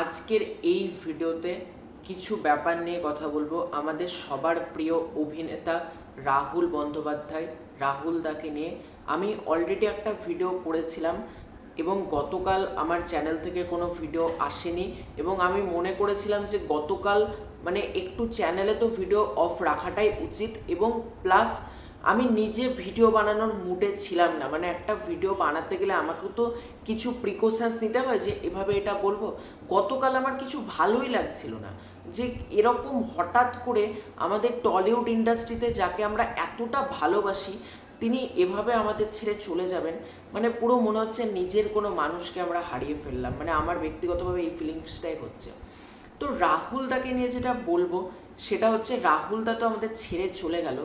আজকের এই ভিডিওতে কিছু ব্যাপার নিয়ে কথা বলবো। আমাদের সবার প্রিয় অভিনেতা রাহুল বন্দ্যোপাধ্যায়, রাহুল দাকে নিয়ে আমি অলরেডি একটা ভিডিও করেছিলাম এবং গতকাল আমার চ্যানেল থেকে কোনো ভিডিও আসেনি এবং আমি মনে করেছিলাম যে গতকাল একটু চ্যানেলে তো ভিডিও অফ রাখাটাই উচিত এবং প্লাস আমি নিজে ভিডিও বানানোর মুডে ছিলাম না। একটা ভিডিও বানাতে গেলে আমাকেও তো কিছু প্রিকশনস নিতে হয় যে এভাবে এটা বলবো। গতকাল আমার কিছু ভালোই লাগছিল না যে এরকম হঠাৎ করে আমাদের টলিউড ইন্ডাস্ট্রিতে যাকে আমরা এতটা ভালোবাসি তিনি এভাবে আমাদের ছেড়ে চলে যাবেন। পুরো মনে হচ্ছে নিজের কোনো মানুষকে আমরা হারিয়ে ফেললাম। আমার ব্যক্তিগতভাবে এই ফিলিংসটাই হচ্ছে। তো রাহুল দাকে নিয়ে যেটা বলবো সেটা হচ্ছে রাহুল দা তো আমাদের ছেড়ে চলে গেল।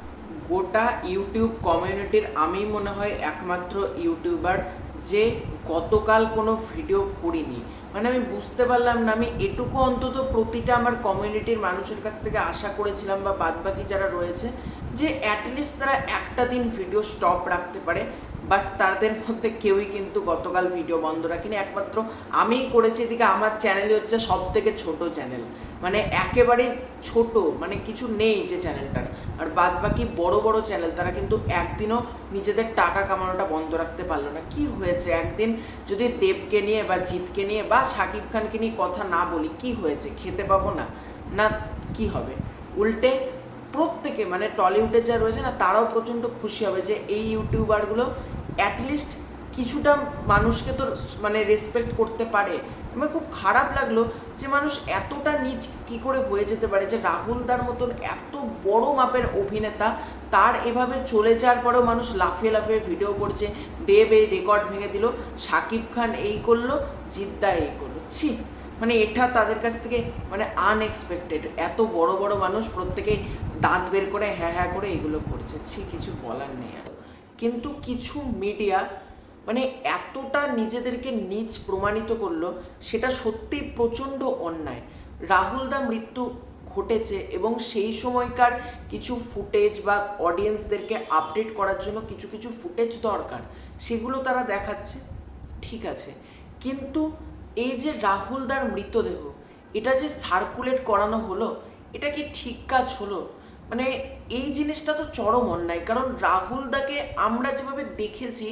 গোটা ইউটিউব কমিউনিটির আমি মনে হয় একমাত্র ইউটিউবার যে গতকাল কোনো ভিডিও করিনি। আমি বুঝতে পারলাম না, আমি এটুকু অন্তত প্রতিটা আমার কমিউনিটির মানুষের কাছ থেকে আশা করেছিলাম বা বাদবাকি যারা রয়েছে যে অ্যাটলিস্ট তারা একটা দিন ভিডিও স্টপ রাখতে পারে, বাট তাদের মধ্যে কেউই কিন্তু গতকাল ভিডিও বন্ধ রাখিনি। একমাত্র আমিই করেছি। এদিকে আমার চ্যানেলই হচ্ছে সব থেকে ছোট চ্যানেল, একেবারে ছোট, কিছু নেই যে চ্যানেলটার। আর বাদ বাকি বড় বড় চ্যানেল তারা কিন্তু একদিনও নিজেদের টাকা কামানোটা বন্ধ রাখতে পারলো না। কি হয়েছে? একদিন যদি দেবকে নিয়ে বা জিতকে নিয়ে বা শাকিব খানকে নিয়ে কথা না বলি কি হয়েছে? খেতে পাবো না? না কি হবে? উল্টে প্রত্যেকে টলিউডে যা রয়েছে না তারাও প্রচণ্ড খুশি হবে যে এই ইউটিউবারগুলো অ্যাটলিস্ট কিছুটা মানুষকে তো রেসপেক্ট করতে পারে। আমার খুব খারাপ লাগলো যে মানুষ এতটা নিচ কি করে হয়ে যেতে পারে যে রাহুল দার মতন এত বড় মাপের অভিনেতা তার এভাবে চলে যাওয়ার পরেও মানুষ লাফিয়ে লাফিয়ে ভিডিও করছে। দেব এই রেকর্ড ভেঙে দিল, শাকিব খান এই করলো, জিদ্দা এই করলো। ছি, এটা তাদের কাছ থেকে আনএক্সপেক্টেড। এত বড় বড় মানুষ প্রত্যেকেই দাঁত বের করে হ্যাঁ হ্যাঁ করে এগুলো করছে। ছি, কিছু বলার নেই। কিন্তু কিছু মিডিয়া এতটা নিজেদেরকে নীচ প্রমাণিত করলো, সেটা সত্যি প্রচণ্ড অন্যায়। রাহুল দা মৃত্যু ঘটেছে এবং সেই সময়কার কিছু ফুটেজ বা অডিয়েন্সদেরকে আপডেট করার জন্য কিছু কিছু ফুটেজ দরকার, সেগুলো তারা দেখাচ্ছে, ঠিক আছে। কিন্তু এই যে রাহুল দার মৃতদেহ এটা যে সার্কুলেট করানো হলো, এটা কি ঠিক কাজ হলো? এই জিনিসটা তো চরম অন্যায়। কারণ রাহুল দাকে আমরা যেভাবে দেখেছি,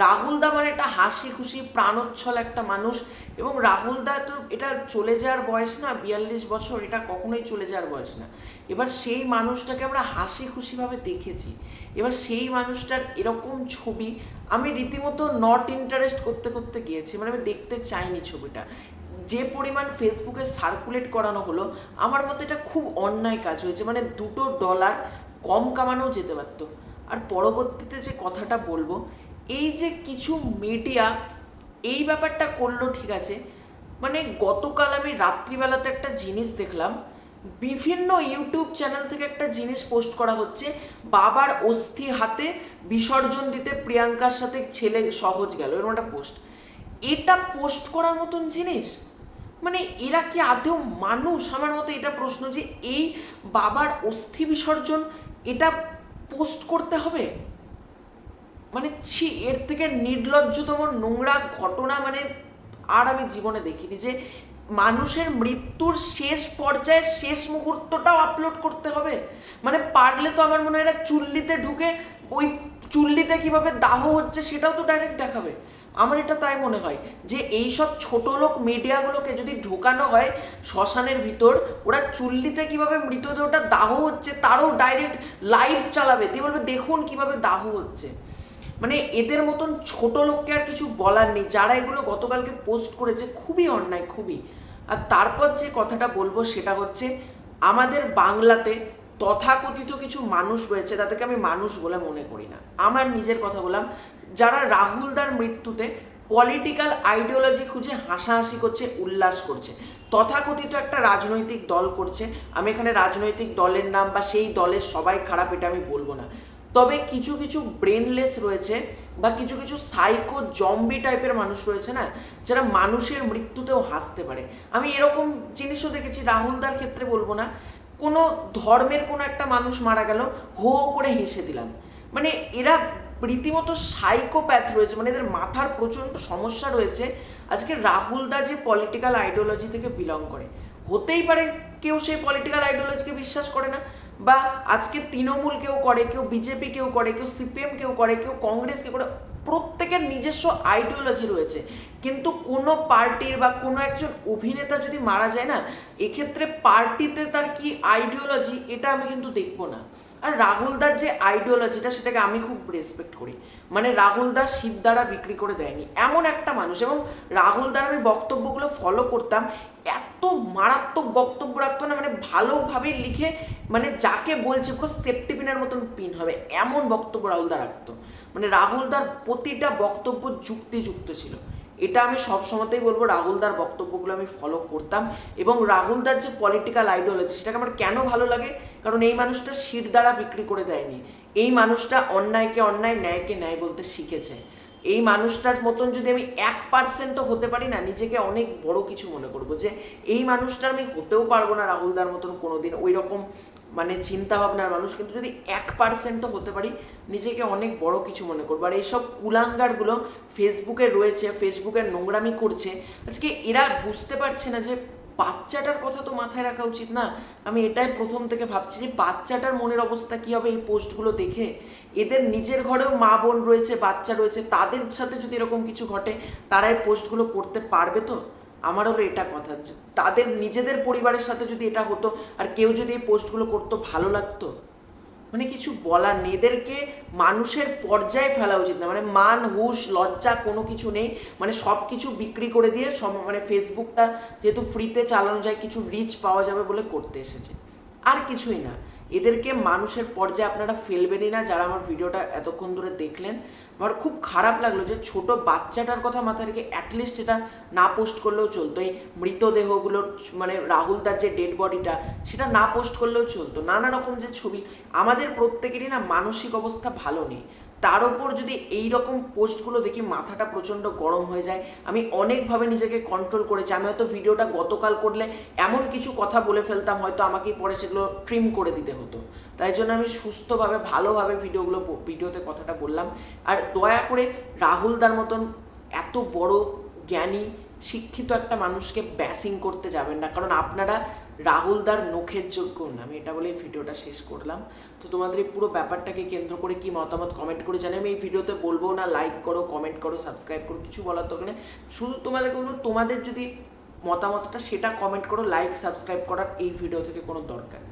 রাহুল দা একটা হাসি খুশি প্রাণোচ্ছল একটা মানুষ এবং রাহুল দা তো এটা চলে যাওয়ার বয়স না, 42 বছর, এটা কখনোই চলে যাওয়ার বয়স না। এবার সেই মানুষটাকে আমরা হাসি খুশিভাবে দেখেছি, এবার সেই মানুষটার এরকম ছবি আমি রীতিমতো নট ইন্টারেস্ট করতে করতে গিয়েছি। আমি দেখতে চাইনি ছবিটা। যে পরিমাণ ফেসবুকে সার্কুলেট করানো হলো, আমার মতে এটা খুব অন্যায় কাজ হয়েছে। $2 কম কামানো যেতে পারত। আর পরবর্তীতে যে কথাটা বলবো, এই যে কিছু মিডিয়া এই ব্যাপারটা করলো, ঠিক আছে, গতকাল আমি রাত্রিবেলাতে একটা জিনিস দেখলাম, বিভিন্ন ইউটিউব চ্যানেল থেকে একটা জিনিস পোস্ট করা হচ্ছে, বাবার অস্থি হাতে বিসর্জন দিতে প্রিয়াঙ্কার সাথে ছেলে সহজ গেল, এরকম একটা পোস্ট। এটা পোস্ট করার মতন জিনিস? এরা কি আদৌ মানুষ? আমার মতো এটা প্রশ্ন যে এই বাবার অস্থি বিসর্জন এটা পোস্ট করতে হবে? ছি, এর থেকে নির্লজ্জতম নোংরা ঘটনা আর আমি জীবনে দেখিনি। যে মানুষের মৃত্যুর শেষ পর্যায়ে শেষ মুহূর্তটাও আপলোড করতে হবে। পারলে তো আমার মনে হয় এরা চুল্লিতে ঢুকে ওই চুল্লিতে কিভাবে দাহ হচ্ছে সেটাও তো ডাইরেক্ট দেখাবে। আমার এটা তাই মনে হয় যে এইসব ছোট লোক মিডিয়াগুলোকে যদি ঢোকানো হয় শ্মশানের ভিতর, ওরা চুল্লিতে কিভাবে মৃতদেহটা দাহ হচ্ছে তারও ডাইরেক্ট লাইভ চালাবে, দিয়ে বলবে দেখুন কিভাবে দাহ হচ্ছে। এদের মতন ছোট লোককে আর কিছু বলার নেই। যারা এগুলো গতকালকে পোস্ট করেছে খুবই অন্যায়, খুবই। আর তারপর যে কথাটা বলবো সেটা হচ্ছে, আমাদের বাংলাতে তথাকথিত কিছু মানুষ রয়েছে, তাদেরকে আমি মানুষ বলে মনে করি না। আমার নিজের কথা বললাম, যারা রাহুল দার মৃত্যুতে পলিটিক্যাল আইডিওলজি খুঁজে হাসাহাসি করছে, উল্লাস করছে, তথাকথিত একটা রাজনৈতিক দল করছে। আমি এখানে রাজনৈতিক দলের নাম বা সেই দলের সবাই খারাপ এটা আমি বলবো না, তবে কিছু কিছু ব্রেনলেস রয়েছে বা কিছু কিছু সাইকো জম্বি টাইপের মানুষ রয়েছে না, যারা মানুষের মৃত্যুতেও হাসতে পারে। আমি এরকম জিনিসও দেখেছি, রাহুল দার ক্ষেত্রে বলবো না, কোনো ধর্মের কোনো একটা মানুষ মারা গেল, হো হো করে হেসে দিলাম। এরা রীতিমতো সাইকোপ্যাথ রয়েছে, এদের মাথার প্রচণ্ড সমস্যা রয়েছে। আজকে রাহুল দা যে পলিটিক্যাল আইডিওলজি থেকে বিলং করে, হতেই পারে কেউ সেই পলিটিক্যাল আইডিওলজিকে বিশ্বাস করে না, বা আজকে তৃণমূল কেউ করে, কেউ বিজেপি কেউ করে, কেউ সিপিএম কেউ করে, কেউ কংগ্রেস কেউ করে, প্রত্যেকের নিজস্ব আইডিওলজি রয়েছে। কিন্তু কোনো পার্টির বা কোনো একজন অভিনেতা যদি মারা যায় না, এক্ষেত্রে পার্টিতে তার কি আইডিওলজি এটা আমি কিন্তু দেখবো না। আর রাহুল দার যে আইডিওলজিটা সেটাকে আমি খুব রেসপেক্ট করি। মানে রাহুল দাস শিব দ্বারা বিক্রি করে দেয়নি এমন একটা মানুষ, এবং রাহুল দার আমি বক্তব্যগুলো ফলো করতাম, এত মারাত্মক বক্তব্য রাখতো না, মানে ভালোভাবে লিখে, মানে যাকে বলছে পুরো সেফটি পিনের মতন পিন হবে এমন বক্তব্য রাহুল দা রাখতো। মানে রাহুল দার প্রতিটা বক্তব্য যুক্তিযুক্ত ছিল। এটা আমি সব সময়তেই বলবো, রাহুল দার বক্তব্যগুলো আমি ফলো করতাম। এবং রাহুল দার যে পলিটিক্যাল আইডিওলজি সেটাকে আমার কেন ভালো লাগে, কারণ এই মানুষটা শির দ্বারা বিক্রি করে দেয়নি। এই মানুষটা অন্যায়কে অন্যায়, ন্যায়কে ন্যায় বলতে শিখেছে। এই মানুষটার মতন যদি আমি 1%ও হতে পারি না, নিজেকে অনেক বড় কিছু মনে করবো, যে এই মানুষটার আমি হতেও পারবো না রাহুলদার মতন কোনোদিন ওই রকম মানে চিন্তা ভাবনার মানুষ, কিন্তু যদি 1%ও হতে পারি নিজেকে অনেক বড় কিছু মনে করবো। আর এইসব কুলাঙ্গারগুলো ফেসবুকে রয়েছে, ফেসবুকের নোংরামি করছে, আজকে এরা বুঝতে পারছে না যে বাচ্চাটার কথা তো মাথায় রাখা উচিত না। আমি এটাই প্রথম থেকে ভাবছি যে বাচ্চাটার মনের অবস্থা কী হবে এই পোস্টগুলো দেখে। এদের নিজের ঘরেও মা বোন রয়েছে, বাচ্চা রয়েছে, তাদের সাথে যদি এরকম কিছু ঘটে তারা এই পোস্টগুলো করতে পারবে তো? আমার হলো এটা কথা, যে তাদের নিজেদের পরিবারের সাথে যদি এটা হতো আর কেউ যদি এই পোস্টগুলো করতো, ভালো লাগতো? মানে কিছু বলার নেই। এদেরকে মানুষের পর্যায়ে ফেলা উচিত না। মানে মান, হুঁশ, লজ্জা কোনো কিছু নেই। মানে সব কিছু বিক্রি করে দিয়ে সব, মানে ফেসবুকটা যেহেতু ফ্রিতে চালানো যায়, কিছু রিচ পাওয়া যাবে বলে করতে এসেছে, আর কিছুই না। এদেরকে মানুষের পর্যায়ে আপনারা ফেলবেনই না। যারা আমার ভিডিওটা এতক্ষণ ধরে দেখলেন, আমার খুব খারাপ লাগলো যে ছোট বাচ্চাটার কথা মাথায় রেখে অ্যাটলিস্ট এটা না পোস্ট করলেও চলতো। এই মৃতদেহগুলোর, মানে রাহুল দার যে ডেড বডিটা, সেটা না পোস্ট করলেও চলতো। নানা রকম যে ছবি, আমাদের প্রত্যেকেরই না মানসিক অবস্থা ভালো নেই, তার ওপর যদি এই রকম পোস্টগুলো দেখি মাথাটা প্রচণ্ড গরম হয়ে যায়। আমি অনেকভাবে নিজেকে কন্ট্রোল করেছি। আমি হয়তো ভিডিওটা গতকাল করলে এমন কিছু কথা বলে ফেলতাম, হয়তো আমাকেই পরে সেগুলো ট্রিম করে দিতে হতো। তাই জন্য আমি সুস্থভাবে ভালোভাবে ভিডিওতে কথাটা বললাম। আর দয়া করে রাহুল দার মতন এত বড় জ্ঞানী শিক্ষিত একটা মানুষকে ব্যাসিং করতে যাবেন না, কারণ আপনারা রাহুল দার নখের যোগ্য না। আমি এটা বলেই ভিডিওটা শেষ করলাম। তো তোমাদের এই পুরো ব্যাপারটাকে কেন্দ্র করে কি মতামত কমেন্ট করে জানাই। আমি এই ভিডিওতে বলবো না লাইক করো, কমেন্ট করো, সাবস্ক্রাইব করো, কিছু বলার দরকার নেই। শুধু তোমাদেরকে বলবো, তোমাদের যদি মতামতটা সেটা কমেন্ট করো, লাইক সাবস্ক্রাইব করার এই ভিডিও থেকে কোনো দরকার নেই।